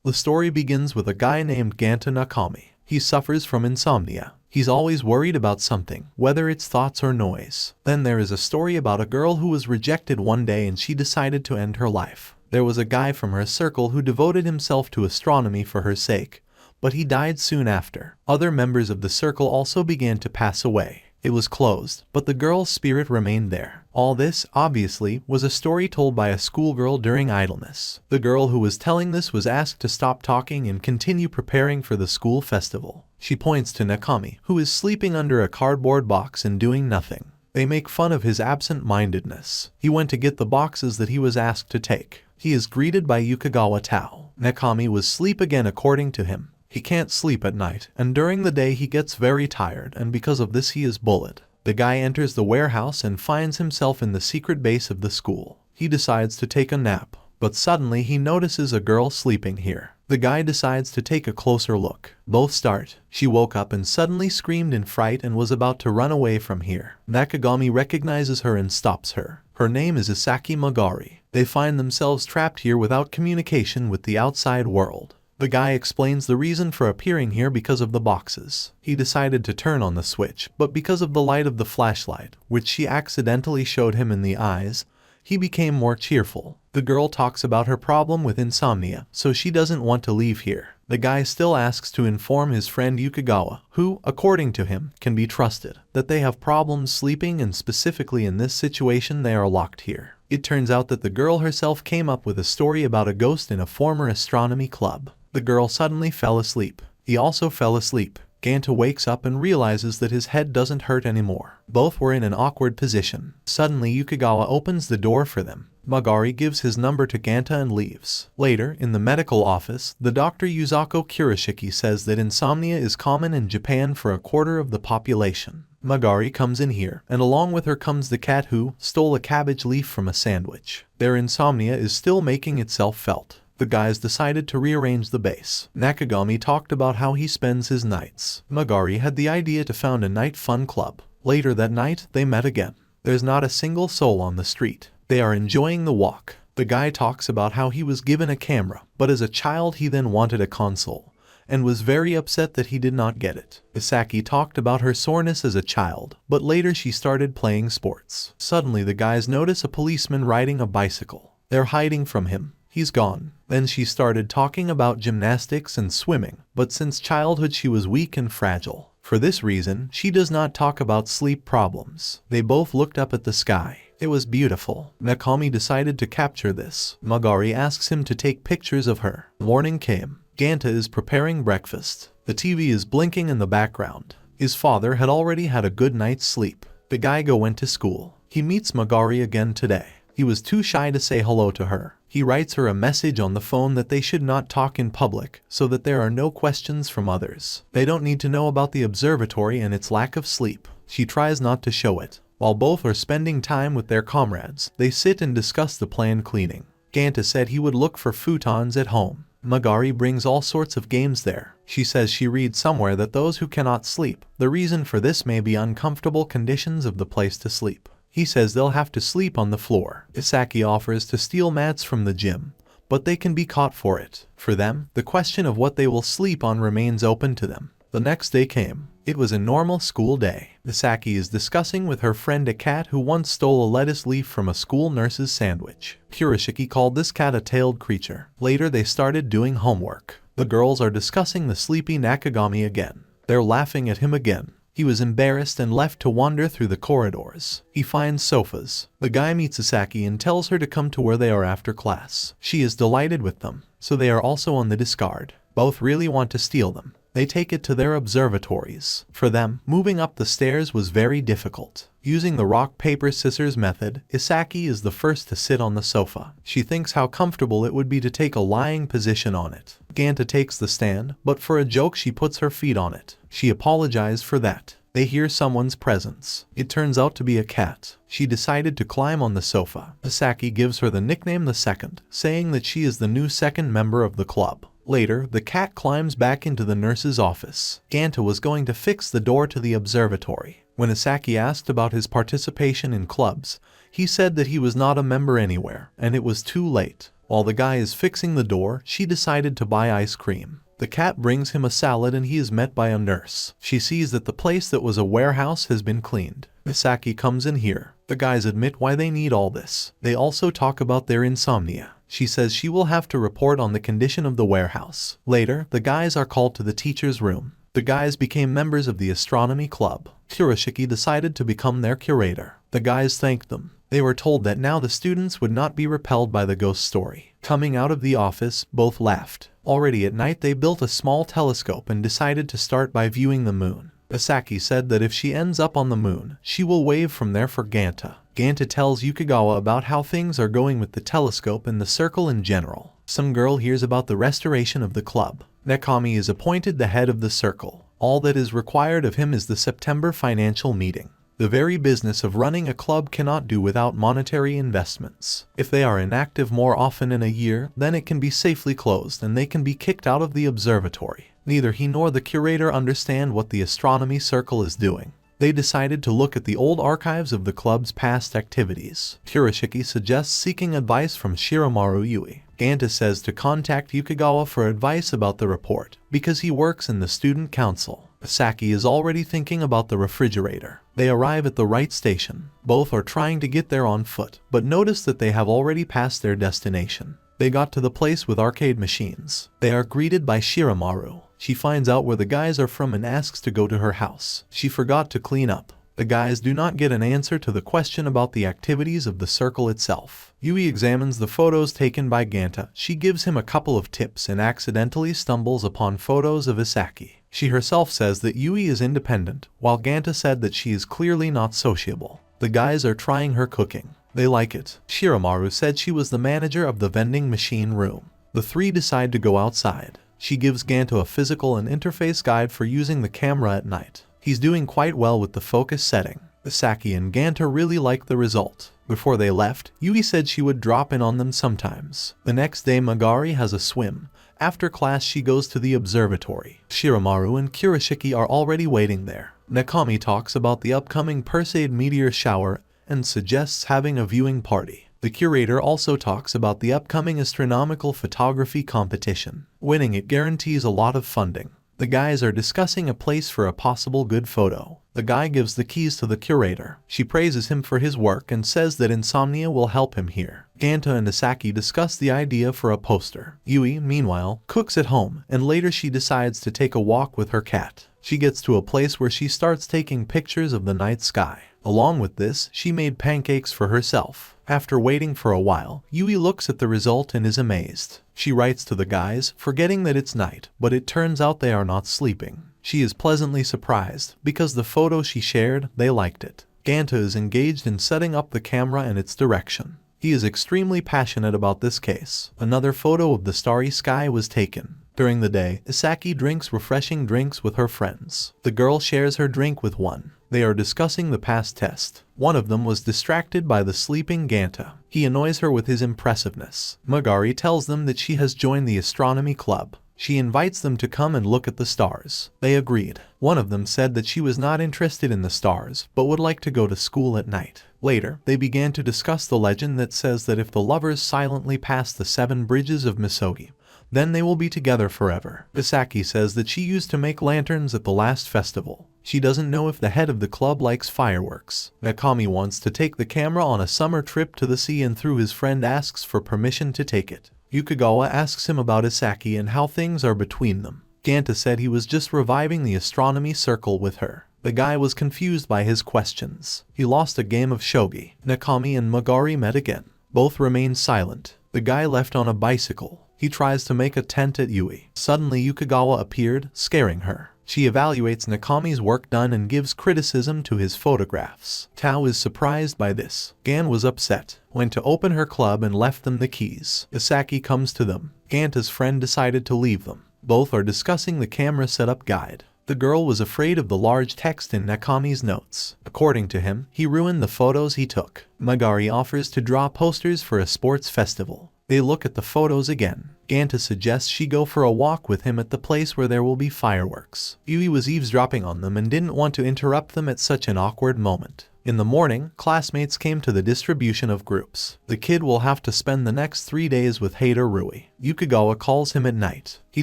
The story begins with a guy named Granta Nakami. He suffers from insomnia. He's always worried about something, whether it's thoughts or noise. Then there is a story about a girl who was rejected one day and she decided to end her life. There was a guy from her circle who devoted himself to astronomy for her sake, but he died soon after. Other members of the circle also began to pass away. It was closed, but the girl's spirit remained there. All this, obviously, was a story told by a schoolgirl during idleness. The girl who was telling this was asked to stop talking and continue preparing for the school festival. She points to Nakami, who is sleeping under a cardboard box and doing nothing. They make fun of his absent-mindedness. He went to get the boxes that he was asked to take. He is greeted by Houkago Tao. Nakami was asleep again according to him. He can't sleep at night, and during the day he gets very tired, and because of this he is bullied. The guy enters the warehouse and finds himself in the secret base of the school. He decides to take a nap, but suddenly he notices a girl sleeping here. The guy decides to take a closer look. Both start. She woke up and suddenly screamed in fright and was about to run away from here. Nakagami recognizes her and stops her. Her name is Isaki Magari. They find themselves trapped here without communication with the outside world. The guy explains the reason for appearing here because of the boxes. He decided to turn on the switch, but because of the light of the flashlight, which she accidentally showed him in the eyes, he became more cheerful. The girl talks about her problem with insomnia, so she doesn't want to leave here. The guy still asks to inform his friend Houkago, who, according to him, can be trusted, that they have problems sleeping and specifically in this situation they are locked here. It turns out that the girl herself came up with a story about a ghost in a former astronomy club. The girl suddenly fell asleep. He also fell asleep. Granta wakes up and realizes that his head doesn't hurt anymore. Both were in an awkward position. Suddenly Houkago opens the door for them. Magari gives his number to Granta and leaves. Later, in the medical office, the doctor Yusaku Kurashiki says that insomnia is common in Japan for a quarter of the population. Magari comes in here, and along with her comes the cat who stole a cabbage leaf from a sandwich. Their insomnia is still making itself felt. The guys decided to rearrange the base. Nakagami talked about how he spends his nights. Magari had the idea to found a night fun club. Later that night, they met again. There's not a single soul on the street. They are enjoying the walk. The guy talks about how he was given a camera, but as a child he then wanted a console, and was very upset that he did not get it. Isaki talked about her soreness as a child, but later she started playing sports. Suddenly the guys notice a policeman riding a bicycle. They're hiding from him. He's gone. Then she started talking about gymnastics and swimming, but since childhood she was weak and fragile. For this reason, she does not talk about sleep problems. They both looked up at the sky. It was beautiful. Nakami decided to capture this. Magari asks him to take pictures of her. Morning came. Granta is preparing breakfast. The TV is blinking in the background. His father had already had a good night's sleep. The guy went to school. He meets Magari again today. He was too shy to say hello to her. He writes her a message on the phone that they should not talk in public, so that there are no questions from others. They don't need to know about the observatory and its lack of sleep. She tries not to show it. While both are spending time with their comrades, they sit and discuss the planned cleaning. Granta said he would look for futons at home. Magari brings all sorts of games there. She says she reads somewhere that those who cannot sleep, the reason for this may be uncomfortable conditions of the place to sleep. He says they'll have to sleep on the floor. Isaki offers to steal mats from the gym, but they can be caught for it. For them, the question of what they will sleep on remains open to them. The next day came. It was a normal school day. Isaki is discussing with her friend a cat who once stole a lettuce leaf from a school nurse's sandwich. Kurashiki called this cat a tailed creature. Later they started doing homework. The girls are discussing the sleepy Nakagami again. They're laughing at him again. He was embarrassed and left to wander through the corridors. He finds sofas. The guy meets Isaki and tells her to come to where they are after class. She is delighted with them, so they are also on the discard. Both really want to steal them. They take it to their observatories. For them, moving up the stairs was very difficult. Using the rock, paper, scissors method, Isaki is the first to sit on the sofa. She thinks how comfortable it would be to take a lying position on it. Granta takes the stand, but for a joke she puts her feet on it. She apologized for that. They hear someone's presence. It turns out to be a cat. She decided to climb on the sofa. Isaki gives her the nickname the Second, saying that she is the new second member of the club. Later, the cat climbs back into the nurse's office. Granta was going to fix the door to the observatory. When Isaki asked about his participation in clubs, he said that he was not a member anywhere, and it was too late. While the guy is fixing the door, she decided to buy ice cream. The cat brings him a salad and he is met by a nurse. She sees that the place that was a warehouse has been cleaned. Isaki comes in here. The guys admit why they need all this. They also talk about their insomnia. She says she will have to report on the condition of the warehouse. Later, the guys are called to the teacher's room. The guys became members of the astronomy club. Kurashiki decided to become their curator. The guys thanked them. They were told that now the students would not be repelled by the ghost story. Coming out of the office, both laughed. Already at night they built a small telescope and decided to start by viewing the moon. Isaki said that if she ends up on the moon, she will wave from there for Granta. Granta tells Houkago about how things are going with the telescope and the circle in general. Some girl hears about the restoration of the club. Nakami is appointed the head of the circle. All that is required of him is the September financial meeting. The very business of running a club cannot do without monetary investments. If they are inactive more often in a year, then it can be safely closed and they can be kicked out of the observatory. Neither he nor the curator understand what the astronomy circle is doing. They decided to look at the old archives of the club's past activities. Kurashiki suggests seeking advice from Shiramaru Yui. Granta says to contact Houkago for advice about the report, because he works in the student council. Isaki is already thinking about the refrigerator. They arrive at the right station. Both are trying to get there on foot, but notice that they have already passed their destination. They got to the place with arcade machines. They are greeted by Shiramaru. She finds out where the guys are from and asks to go to her house. She forgot to clean up. The guys do not get an answer to the question about the activities of the circle itself. Yui examines the photos taken by Granta. She gives him a couple of tips and accidentally stumbles upon photos of Isaki. She herself says that Yui is independent, while Granta said that she is clearly not sociable. The guys are trying her cooking. They like it. Shiramaru said she was the manager of the vending machine room. The three decide to go outside. She gives Granta a physical and interface guide for using the camera at night. He's doing quite well with the focus setting. Isaki and Granta really like the result. Before they left, Yui said she would drop in on them sometimes. The next day Magari has a swim. After class she goes to the observatory. Shiramaru and Kurashiki are already waiting there. Nakami talks about the upcoming Perseid meteor shower and suggests having a viewing party. The curator also talks about the upcoming astronomical photography competition. Winning it guarantees a lot of funding. The guys are discussing a place for a possible good photo. The guy gives the keys to the curator. She praises him for his work and says that Insomnia will help him here. Granta and Isaki discuss the idea for a poster. Yui, meanwhile, cooks at home, and later she decides to take a walk with her cat. She gets to a place where she starts taking pictures of the night sky. Along with this, she made pancakes for herself. After waiting for a while, Yui looks at the result and is amazed. She writes to the guys, forgetting that it's night, but it turns out they are not sleeping. She is pleasantly surprised, because the photo she shared, they liked it. Granta is engaged in setting up the camera and its direction. He is extremely passionate about this case. Another photo of the starry sky was taken. During the day, Isaki drinks refreshing drinks with her friends. The girl shares her drink with one. They are discussing the past test. One of them was distracted by the sleeping Granta. He annoys her with his impressiveness. Magari tells them that she has joined the astronomy club. She invites them to come and look at the stars. They agreed. One of them said that she was not interested in the stars, but would like to go to school at night. Later, they began to discuss the legend that says that if the lovers silently pass the 7 bridges of Misogi, then they will be together forever. Isaki says that she used to make lanterns at the last festival. She doesn't know if the head of the club likes fireworks. Nakami wants to take the camera on a summer trip to the sea and through his friend asks for permission to take it. Houkago asks him about Isaki and how things are between them. Granta said he was just reviving the astronomy circle with her. The guy was confused by his questions. He lost a game of shogi. Nakami and Magari met again. Both remained silent. The guy left on a bicycle. He tries to make a tent at Yui. Suddenly Houkago appeared, scaring her. She evaluates Nakami's work done and gives criticism to his photographs. Tao is surprised by this. Gan was upset, went to open her club and left them the keys. Isaki comes to them. Ganta's friend decided to leave them. Both are discussing the camera setup guide. The girl was afraid of the large text in Nakami's notes. According to him, he ruined the photos he took. Magari offers to draw posters for a sports festival. They look at the photos again. Granta suggests she go for a walk with him at the place where there will be fireworks. Yui was eavesdropping on them and didn't want to interrupt them at such an awkward moment. In the morning, classmates came to the distribution of groups. The kid will have to spend the next 3 days with hater Rui. Yukagawa calls him at night. He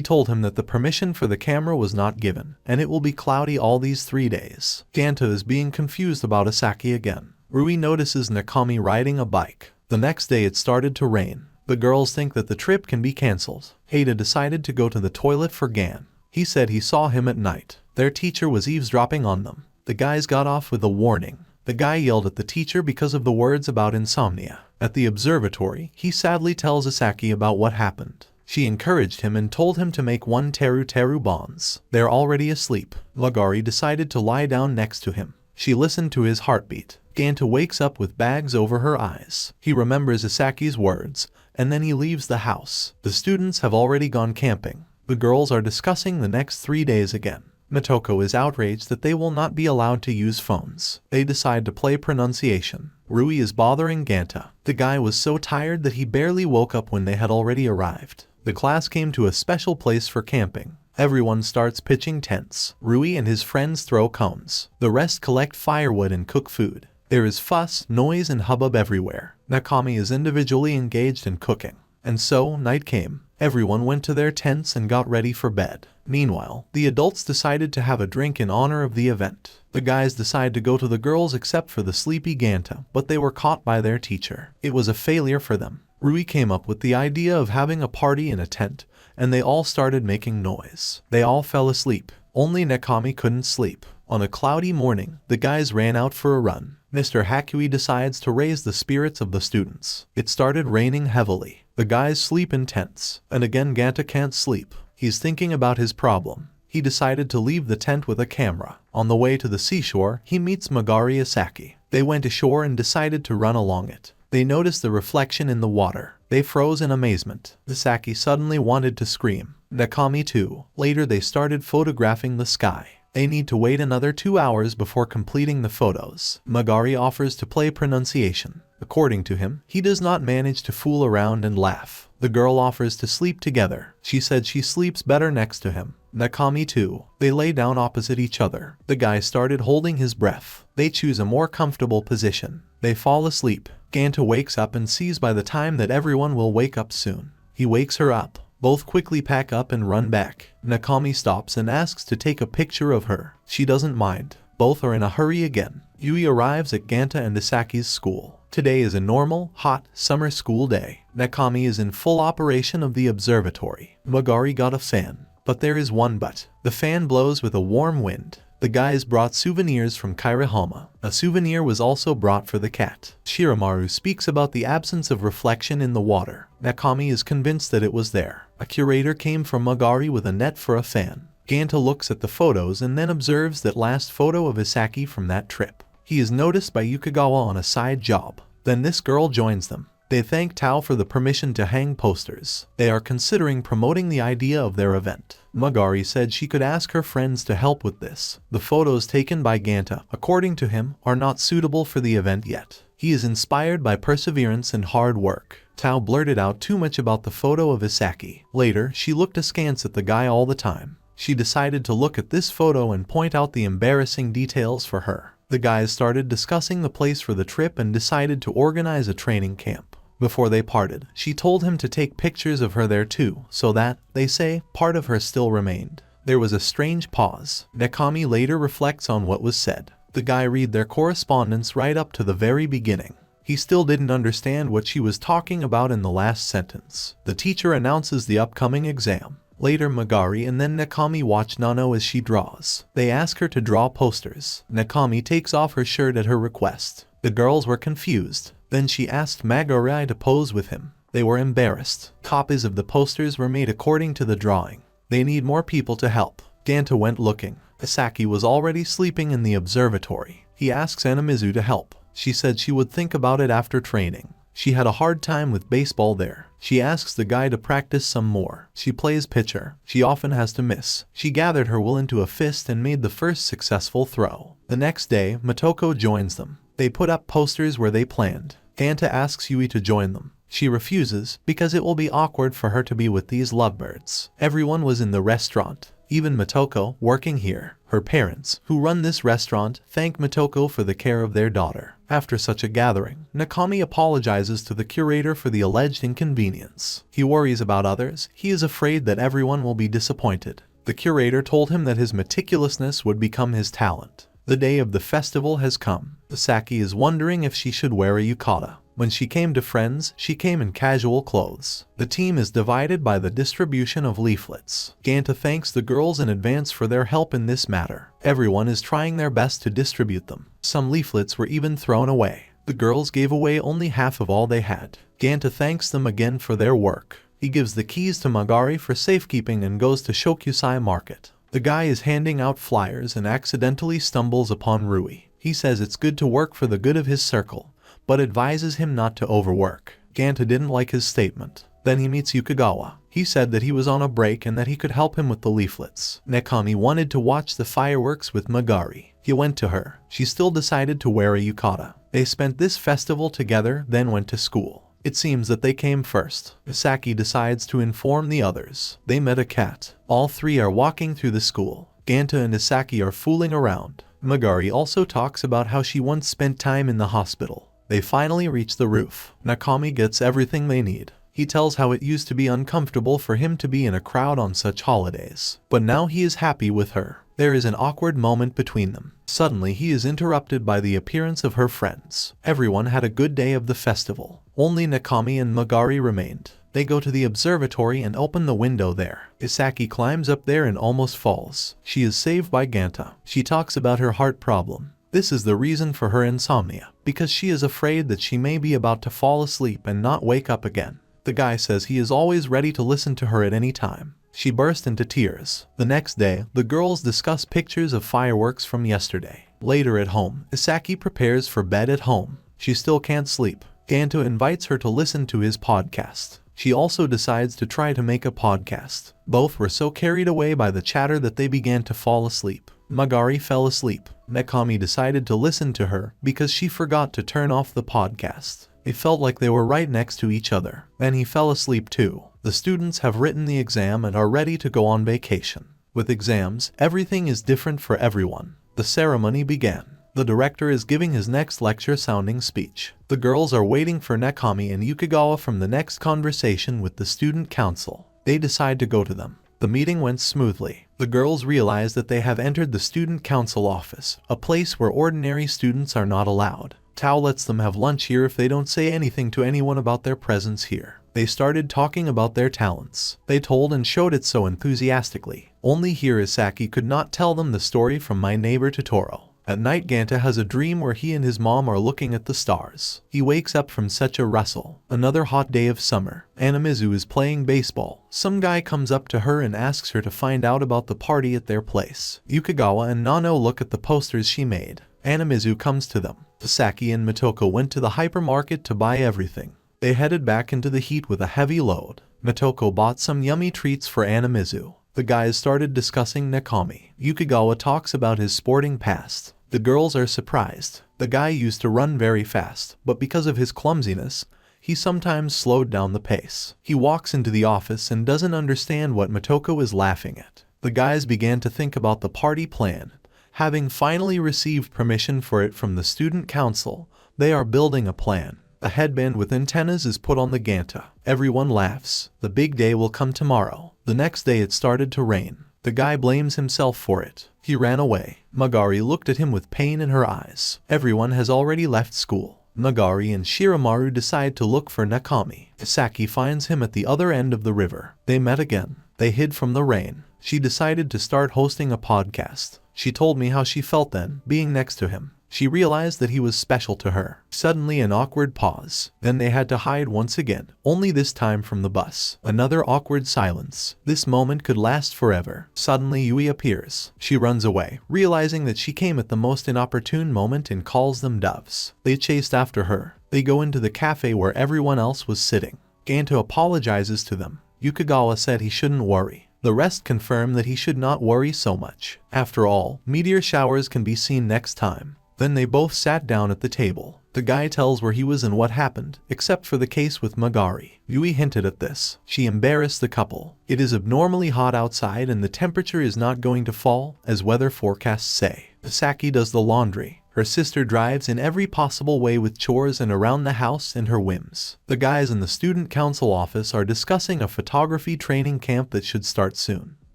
told him that the permission for the camera was not given, and it will be cloudy all these 3 days. Granta is being confused about Isaki again. Rui notices Nakami riding a bike. The next day it started to rain. The girls think that the trip can be cancelled. Haida decided to go to the toilet for Gan. He said he saw him at night. Their teacher was eavesdropping on them. The guys got off with a warning. The guy yelled at the teacher because of the words about insomnia. At the observatory, he sadly tells Isaki about what happened. She encouraged him and told him to make 1 teru bonds. They're already asleep. Magari decided to lie down next to him. She listened to his heartbeat. Granta wakes up with bags over her eyes. He remembers Isaki's words, and then he leaves the house. The students have already gone camping. The girls are discussing the next 3 days again. Motoko is outraged that they will not be allowed to use phones. They decide to play pronunciation. Rui is bothering Granta. The guy was so tired that he barely woke up when they had already arrived. The class came to a special place for camping. Everyone starts pitching tents. Rui and his friends throw cones. The rest collect firewood and cook food. There is fuss, noise, and hubbub everywhere. Nakami is individually engaged in cooking. And so, night came. Everyone went to their tents and got ready for bed. Meanwhile, the adults decided to have a drink in honor of the event. The guys decide to go to the girls except for the sleepy Granta, but they were caught by their teacher. It was a failure for them. Rui came up with the idea of having a party in a tent, and they all started making noise. They all fell asleep. Only Nakami couldn't sleep. On a cloudy morning, the guys ran out for a run. Mr. Hakui decides to raise the spirits of the students. It started raining heavily. The guys sleep in tents, and again Granta can't sleep. He's thinking about his problem. He decided to leave the tent with a camera. On the way to the seashore, he meets Magari Isaki. They went ashore and decided to run along it. They noticed the reflection in the water. They froze in amazement. Isaki suddenly wanted to scream. Nakami too. Later they started photographing the sky. They need to wait another 2 hours before completing the photos. Magari offers to play pronunciation. According to him, he does not manage to fool around and laugh. The girl offers to sleep together. She said she sleeps better next to him. Nakami too. They lay down opposite each other. The guy started holding his breath. They choose a more comfortable position. They fall asleep. Granta wakes up and sees by the time that everyone will wake up soon. He wakes her up. Both quickly pack up and run back. Nakami stops and asks to take a picture of her. She doesn't mind. Both are in a hurry again. Yui arrives at Granta and Isaki's school. Today is a normal, hot, summer school day. Nakami is in full operation of the observatory. Magari got a fan. But there is one but. The fan blows with a warm wind. The guys brought souvenirs from Kairihama. A souvenir was also brought for the cat. Shiramaru speaks about the absence of reflection in the water. Nakami is convinced that it was there. A curator came from Magari with a net for a fan. Granta looks at the photos and then observes that last photo of Isaki from that trip. He is noticed by Yukagawa on a side job. Then this girl joins them. They thank Tao for the permission to hang posters. They are considering promoting the idea of their event. Magari said she could ask her friends to help with this. The photos taken by Granta, according to him, are not suitable for the event yet. He is inspired by perseverance and hard work. Tao blurted out too much about the photo of Isaki. Later, she looked askance at the guy all the time. She decided to look at this photo and point out the embarrassing details for her. The guys started discussing the place for the trip and decided to organize a training camp. Before they parted, she told him to take pictures of her there too, so that, they say, part of her still remained. There was a strange pause. Nakami later reflects on what was said. The guy read their correspondence right up to the very beginning. He still didn't understand what she was talking about in the last sentence. The teacher announces the upcoming exam. Later Magari and then Nakami watch Nano as she draws. They ask her to draw posters. Nakami takes off her shirt at her request. The girls were confused. Then she asked Magari to pose with him. They were embarrassed. Copies of the posters were made according to the drawing. They need more people to help. Granta went looking. Isaki was already sleeping in the observatory. He asks Anamizu to help. She said she would think about it after training. She had a hard time with baseball there. She asks the guy to practice some more. She plays pitcher. She often has to miss. She gathered her will into a fist and made the first successful throw. The next day, Motoko joins them. They put up posters where they planned. Granta asks Yui to join them. She refuses because it will be awkward for her to be with these lovebirds. Everyone was in the restaurant. Even Motoko, working here. Her parents, who run this restaurant, thank Motoko for the care of their daughter. After such a gathering, Nakami apologizes to the curator for the alleged inconvenience. He worries about others. He is afraid that everyone will be disappointed. The curator told him that his meticulousness would become his talent. The day of the festival has come. Isaki is wondering if she should wear a yukata. When she came to Friends, she came in casual clothes. The team is divided by the distribution of leaflets. Granta thanks the girls in advance for their help in this matter. Everyone is trying their best to distribute them. Some leaflets were even thrown away. The girls gave away only half of all they had. Granta thanks them again for their work. He gives the keys to Magari for safekeeping and goes to Shokusai Market. The guy is handing out flyers and accidentally stumbles upon Rui. He says it's good to work for the good of his circle, but advises him not to overwork. Granta didn't like his statement. Then he meets Houkago. He said that he was on a break and that he could help him with the leaflets. Nakami wanted to watch the fireworks with Magari. He went to her. She still decided to wear a yukata. They spent this festival together, then went to school. It seems that they came first. Isaki decides to inform the others. They met a cat. All three are walking through the school. Granta and Isaki are fooling around. Magari also talks about how she once spent time in the hospital. They finally reach the roof. Nakami gets everything they need. He tells how it used to be uncomfortable for him to be in a crowd on such holidays, but now he is happy with her. There is an awkward moment between them. Suddenly he is interrupted by the appearance of her friends. Everyone had a good day of the festival. Only Nakami and Magari remained. They go to the observatory and open the window there. Isaki climbs up there and almost falls. She is saved by Granta. She talks about her heart problem. This is the reason for her insomnia, because she is afraid that she may be about to fall asleep and not wake up again. The guy says he is always ready to listen to her at any time. She burst into tears. The next day, the girls discuss pictures of fireworks from yesterday. Later at home, Isaki prepares for bed at home. She still can't sleep. Granta invites her to listen to his podcast. She also decides to try to make a podcast. Both were so carried away by the chatter that they began to fall asleep. Magari fell asleep. Nakami decided to listen to her because she forgot to turn off the podcast. It felt like they were right next to each other. Then he fell asleep too. The students have written the exam and are ready to go on vacation. With exams, everything is different for everyone. The ceremony began. The director is giving his next lecture-sounding speech. The girls are waiting for Nakami and Houkago from the next conversation with the student council. They decide to go to them. The meeting went smoothly. The girls realize that they have entered the student council office, a place where ordinary students are not allowed. Tao lets them have lunch here if they don't say anything to anyone about their presence here. They started talking about their talents. They told and showed it so enthusiastically. Only here Isaki could not tell them the story from My Neighbor Totoro. At night Granta has a dream where he and his mom are looking at the stars. He wakes up from such a rustle. Another hot day of summer. Anamizu is playing baseball. Some guy comes up to her and asks her to find out about the party at their place. Houkago and Nano look at the posters she made. Anamizu comes to them. Isaki and Motoko went to the hypermarket to buy everything. They headed back into the heat with a heavy load. Motoko bought some yummy treats for Anamizu. The guys started discussing Nakami. Houkago talks about his sporting past. The girls are surprised. The guy used to run very fast, but because of his clumsiness, he sometimes slowed down the pace. He walks into the office and doesn't understand what Motoko is laughing at. The guys began to think about the party plan. Having finally received permission for it from the student council, they are building a plan. A headband with antennas is put on the Granta. Everyone laughs. The big day will come tomorrow. The next day it started to rain. The guy blames himself for it. He ran away. Magari looked at him with pain in her eyes. Everyone has already left school. Magari and Shiramaru decide to look for Nakami. Isaki finds him at the other end of the river. They met again. They hid from the rain. She decided to start hosting a podcast. She told me how she felt then, being next to him. She realized that he was special to her. Suddenly an awkward pause. Then they had to hide once again, only this time from the bus. Another awkward silence. This moment could last forever. Suddenly Yui appears. She runs away, realizing that she came at the most inopportune moment and calls them doves. They chased after her. They go into the cafe where everyone else was sitting. Granta apologizes to them. Houkago said he shouldn't worry. The rest confirm that he should not worry so much. After all, meteor showers can be seen next time. Then they both sat down at the table. The guy tells where he was and what happened, except for the case with Magari. Yui hinted at this. She embarrassed the couple. It is abnormally hot outside and the temperature is not going to fall, as weather forecasts say. Isaki does the laundry. Her sister drives in every possible way with chores and around the house and her whims. The guys in the student council office are discussing a photography training camp that should start soon.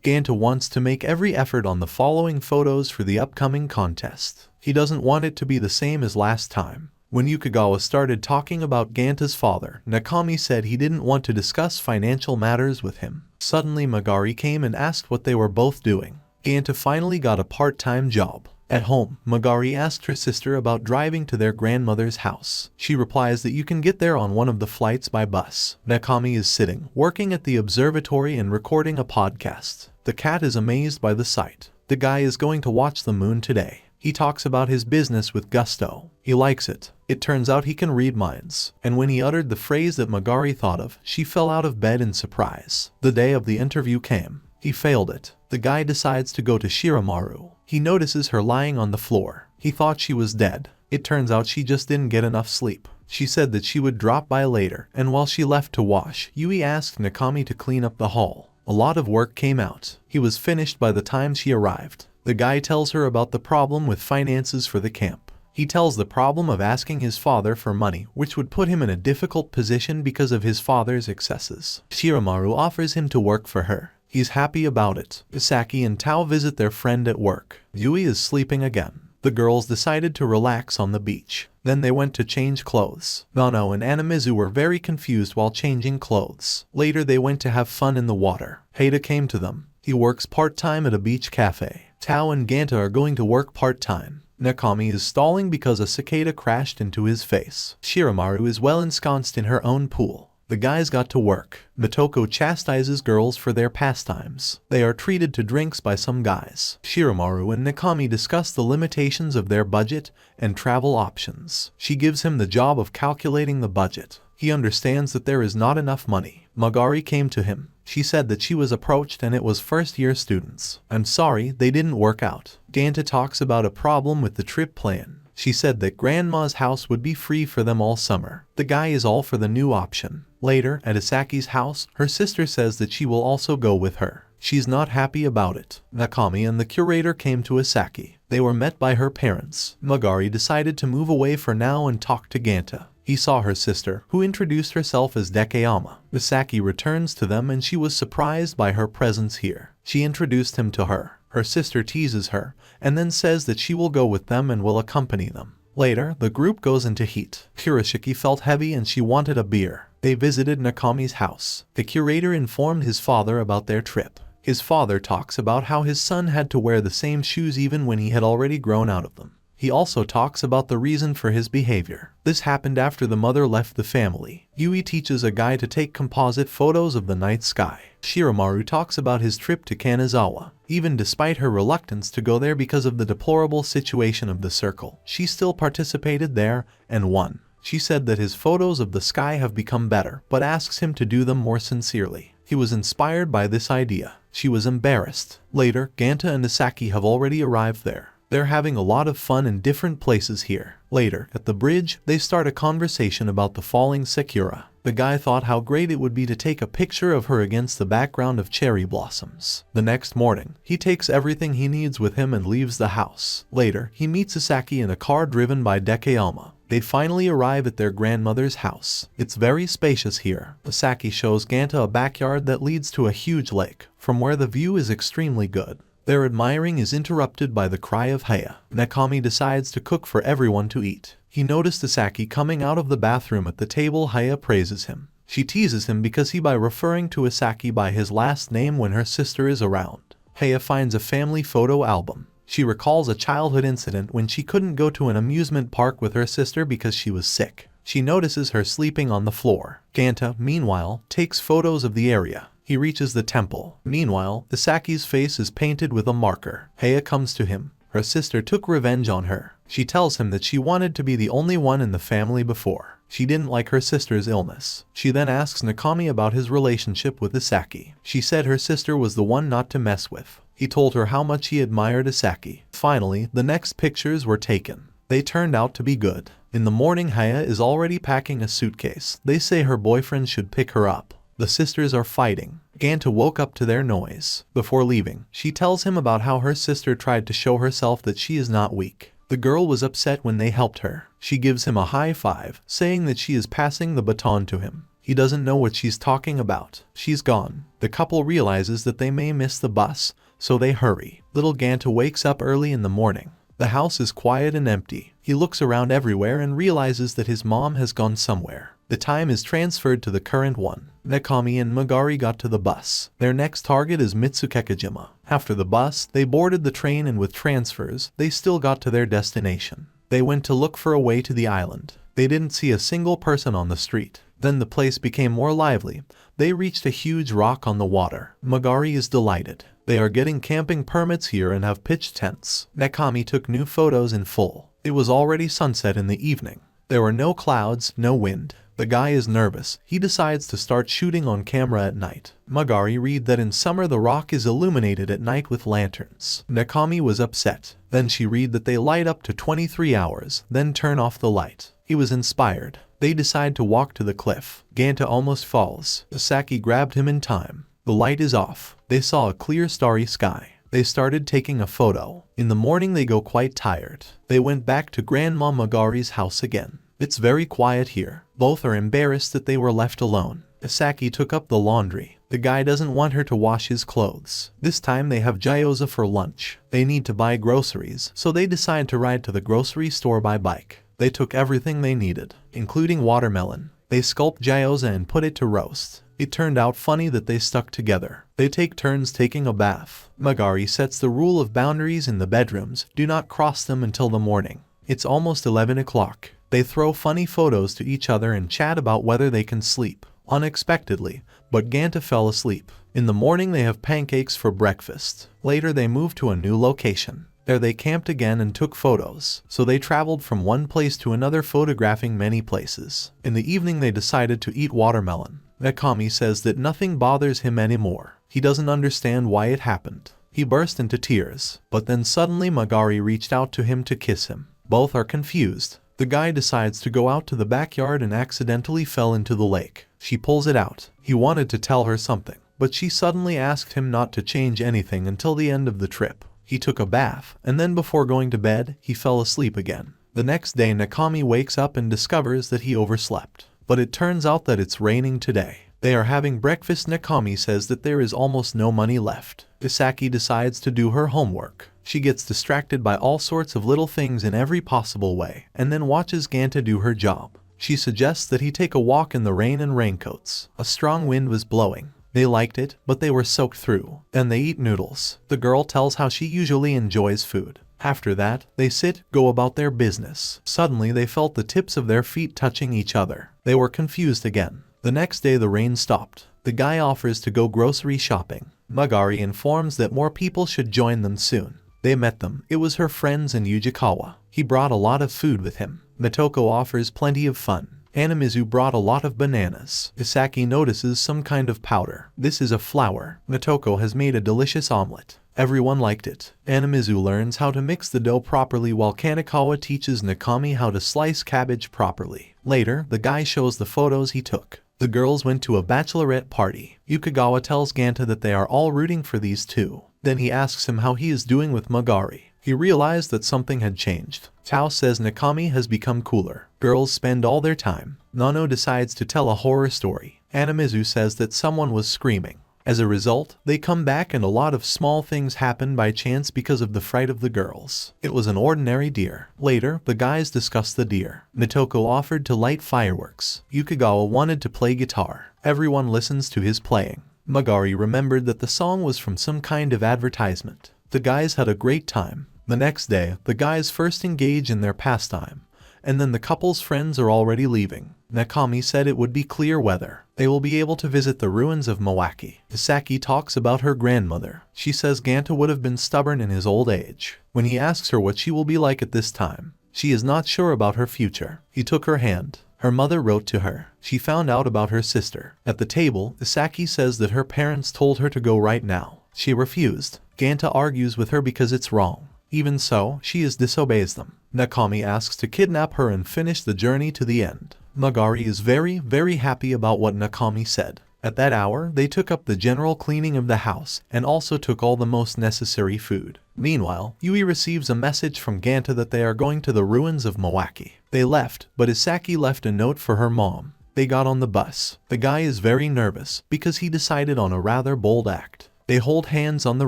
Granta wants to make every effort on the following photos for the upcoming contest. He doesn't want it to be the same as last time. When Houkago started talking about Ganta's father, Nakami said he didn't want to discuss financial matters with him. Suddenly Magari came and asked what they were both doing. Granta finally got a part-time job. At home, Magari asked her sister about driving to their grandmother's house. She replies that you can get there on one of the flights by bus. Nakami is sitting, working at the observatory and recording a podcast. The cat is amazed by the sight. The guy is going to watch the moon today. He talks about his business with gusto. He likes it. It turns out he can read minds. And when he uttered the phrase that Magari thought of, she fell out of bed in surprise. The day of the interview came. He failed it. The guy decides to go to Shiramaru. He notices her lying on the floor. He thought she was dead. It turns out she just didn't get enough sleep. She said that she would drop by later, and while she left to wash, Yui asked Nakami to clean up the hall. A lot of work came out. He was finished by the time she arrived. The guy tells her about the problem with finances for the camp. He tells the problem of asking his father for money, which would put him in a difficult position because of his father's excesses. Shiramaru offers him to work for her. He's happy about it. Isaki and Tao visit their friend at work. Yui is sleeping again. The girls decided to relax on the beach. Then they went to change clothes. Nano and Anamizu were very confused while changing clothes. Later they went to have fun in the water. Haida came to them. He works part-time at a beach cafe. Tao and Granta are going to work part-time. Nakami is stalling because a cicada crashed into his face. Shiramaru is well ensconced in her own pool. The guys got to work. Motoko chastises girls for their pastimes. They are treated to drinks by some guys. Shiramaru and Nakami discuss the limitations of their budget and travel options. She gives him the job of calculating the budget. He understands that there is not enough money. Magari came to him. She said that she was approached and it was first-year students. I'm sorry, they didn't work out. Granta talks about a problem with the trip plan. She said that grandma's house would be free for them all summer. The guy is all for the new option. Later, at Isaki's house, her sister says that she will also go with her. She's not happy about it. Nakami and the curator came to Isaki. They were met by her parents. Magari decided to move away for now and talk to Granta. He saw her sister, who introduced herself as Dekeyama. Isaki returns to them and she was surprised by her presence here. She introduced him to her. Her sister teases her, and then says that she will go with them and will accompany them. Later, the group goes into heat. Kurashiki felt heavy and she wanted a beer. They visited Nakami's house. The curator informed his father about their trip. His father talks about how his son had to wear the same shoes even when he had already grown out of them. He also talks about the reason for his behavior. This happened after the mother left the family. Yui teaches a guy to take composite photos of the night sky. Shiramaru talks about his trip to Kanazawa. Even despite her reluctance to go there because of the deplorable situation of the circle, she still participated there and won. She said that his photos of the sky have become better, but asks him to do them more sincerely. He was inspired by this idea. She was embarrassed. Later, Granta and Isaki have already arrived there. They're having a lot of fun in different places here. Later, at the bridge, they start a conversation about the falling Sakura. The guy thought how great it would be to take a picture of her against the background of cherry blossoms. The next morning, he takes everything he needs with him and leaves the house. Later, he meets Isaki in a car driven by Dekeyama. They finally arrive at their grandmother's house. It's very spacious here. Isaki shows Granta a backyard that leads to a huge lake, from where the view is extremely good. Their admiring is interrupted by the cry of Haya. Nakami decides to cook for everyone to eat. He noticed Isaki coming out of the bathroom at the table. Haya praises him. She teases him because by referring to Isaki by his last name when her sister is around. Haya finds a family photo album. She recalls a childhood incident when she couldn't go to an amusement park with her sister because she was sick. She notices her sleeping on the floor. Granta, meanwhile, takes photos of the area. He reaches the temple. Meanwhile, Isaki's face is painted with a marker. Haya comes to him. Her sister took revenge on her. She tells him that she wanted to be the only one in the family before. She didn't like her sister's illness. She then asks Nakami about his relationship with Isaki. She said her sister was the one not to mess with. He told her how much he admired Isaki. Finally, the next pictures were taken. They turned out to be good. In the morning, Haya is already packing a suitcase. They say her boyfriend should pick her up. The sisters are fighting. Granta woke up to their noise. Before leaving, she tells him about how her sister tried to show herself that she is not weak. The girl was upset when they helped her. She gives him a high five, saying that she is passing the baton to him. He doesn't know what she's talking about. She's gone. The couple realizes that they may miss the bus, so they hurry. Little Granta wakes up early in the morning. The house is quiet and empty. He looks around everywhere and realizes that his mom has gone somewhere. The time is transferred to the current one. Nakami and Magari got to the bus. Their next target is Mitsukekijima. After the bus, they boarded the train, and with transfers, they still got to their destination. They went to look for a way to the island. They didn't see a single person on the street. Then the place became more lively. They reached a huge rock on the water. Magari is delighted. They are getting camping permits here and have pitched tents. Nakami took new photos in full. It was already sunset in the evening. There were no clouds, no wind. The guy is nervous. He decides to start shooting on camera at night. Magari read that in summer the rock is illuminated at night with lanterns. Nakami was upset. Then she read that they light up to 23 hours, then turn off the light. He was inspired. They decide to walk to the cliff. Granta almost falls. Isaki grabbed him in time. The light is off. They saw a clear starry sky. They started taking a photo. In the morning they go quite tired. They went back to Grandma Magari's house again. It's very quiet here. Both are embarrassed that they were left alone. Isaki took up the laundry. The guy doesn't want her to wash his clothes. This time they have gyoza for lunch. They need to buy groceries, so they decide to ride to the grocery store by bike. They took everything they needed, including watermelon. They sculpt gyoza and put it to roast. It turned out funny that they stuck together. They take turns taking a bath. Magari sets the rule of boundaries in the bedrooms. Do not cross them until the morning. It's almost 11 o'clock. They throw funny photos to each other and chat about whether they can sleep. Unexpectedly, but Granta fell asleep. In the morning they have pancakes for breakfast. Later they move to a new location. There they camped again and took photos. So they traveled from one place to another, photographing many places. In the evening they decided to eat watermelon. Nakami says that nothing bothers him anymore. He doesn't understand why it happened. He burst into tears. But then suddenly Magari reached out to him to kiss him. Both are confused. The guy decides to go out to the backyard and accidentally fell into the lake. She pulls it out. He wanted to tell her something, but she suddenly asked him not to change anything until the end of the trip. He took a bath, and then before going to bed, he fell asleep again. The next day Nakami wakes up and discovers that he overslept. But it turns out that it's raining today. They are having breakfast. Nakami says that there is almost no money left. Isaki decides to do her homework. She gets distracted by all sorts of little things in every possible way, and then watches Granta do her job. She suggests that he take a walk in the rain and raincoats. A strong wind was blowing. They liked it, but they were soaked through. Then they eat noodles. The girl tells how she usually enjoys food. After that, they go about their business. Suddenly they felt the tips of their feet touching each other. They were confused again. The next day the rain stopped. The guy offers to go grocery shopping. Magari informs that more people should join them soon. They met them. It was her friends and Yujikawa. He brought a lot of food with him. Mitoko offers plenty of fun. Anamizu brought a lot of bananas. Isaki notices some kind of powder. This is a flour. Mitoko has made a delicious omelet. Everyone liked it. Anamizu learns how to mix the dough properly while Kanekawa teaches Nakami how to slice cabbage properly. Later, the guy shows the photos he took. The girls went to a bachelorette party. Yukagawa tells Granta that they are all rooting for these two. Then he asks him how he is doing with Magari. He realized that something had changed. Tao says Nakami has become cooler. Girls spend all their time. Nano decides to tell a horror story. Anamizu says that someone was screaming. As a result, they come back and a lot of small things happen by chance because of the fright of the girls. It was an ordinary deer. Later, the guys discussed the deer. Mitoko offered to light fireworks. Yukagawa wanted to play guitar. Everyone listens to his playing. Magari remembered that the song was from some kind of advertisement. The guys had a great time. The next day, the guys first engage in their pastime, and then the couple's friends are already leaving. Nakami said it would be clear weather. They will be able to visit the ruins of Mawaki. Isaki talks about her grandmother. She says Granta would have been stubborn in his old age. When he asks her what she will be like at this time, she is not sure about her future. He took her hand. Her mother wrote to her. She found out about her sister. At the table, Isaki says that her parents told her to go right now. She refused. Granta argues with her because it's wrong. Even so, she disobeys them. Nakami asks to kidnap her and finish the journey to the end. Magari is very happy about what Nakami said. At that hour, they took up the general cleaning of the house and also took all the most necessary food. Meanwhile, Yui receives a message from Granta that they are going to the ruins of Mawaki. They left, but Isaki left a note for her mom. They got on the bus. The guy is very nervous because he decided on a rather bold act. They hold hands on the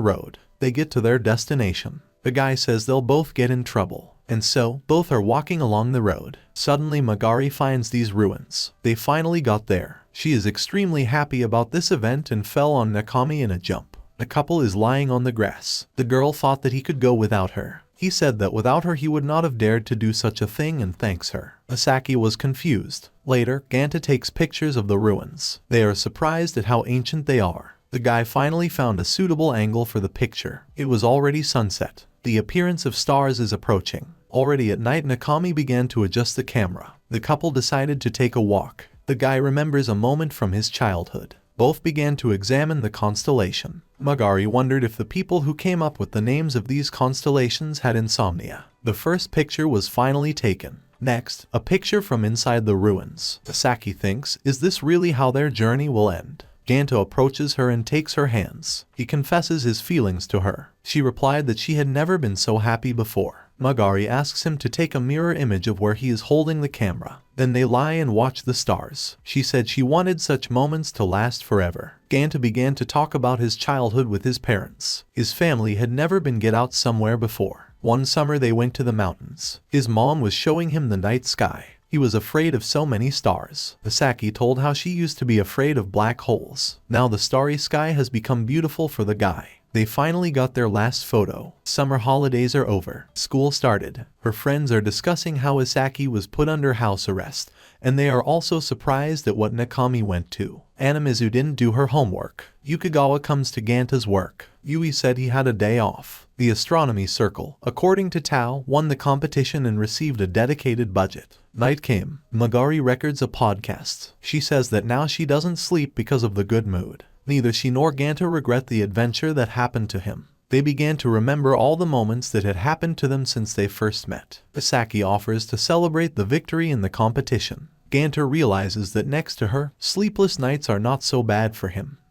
road. They get to their destination. The guy says they'll both get in trouble. And so, both are walking along the road. Suddenly Magari finds these ruins. They finally got there. She is extremely happy about this event and fell on Nakami in a jump. The couple is lying on the grass. The girl thought that he could go without her. He said that without her he would not have dared to do such a thing and thanks her. Isaki was confused. Later, Granta takes pictures of the ruins. They are surprised at how ancient they are. The guy finally found a suitable angle for the picture. It was already sunset. The appearance of stars is approaching. Already at night, Nakami began to adjust the camera. The couple decided to take a walk. The guy remembers a moment from his childhood. Both began to examine the constellation. Magari wondered if the people who came up with the names of these constellations had insomnia. The first picture was finally taken. Next, a picture from inside the ruins. Isaki thinks, is this really how their journey will end? Granta approaches her and takes her hands. He confesses his feelings to her. She replied that she had never been so happy before. Magari asks him to take a mirror image of where he is holding the camera. Then they lie and watch the stars. She said she wanted such moments to last forever. Granta began to talk about his childhood with his parents. His family had never been get out somewhere before. One summer they went to the mountains. His mom was showing him the night sky. He was afraid of so many stars. Isaki told how she used to be afraid of black holes. Now the starry sky has become beautiful for the guy. They finally got their last photo. Summer holidays are over. School started. Her friends are discussing how Isaki was put under house arrest, and they are also surprised at what Nakami went to. Anamizu didn't do her homework. Houkago comes to Ganta's work. Yui said he had a day off. The astronomy circle, according to Tao, won the competition and received a dedicated budget. Night came. Magari records a podcast. She says that now she doesn't sleep because of the good mood. Neither she nor Granta regret the adventure that happened to him. They began to remember all the moments that had happened to them since they first met. Isaki offers to celebrate the victory in the competition. Granta realizes that next to her, sleepless nights are not so bad for him.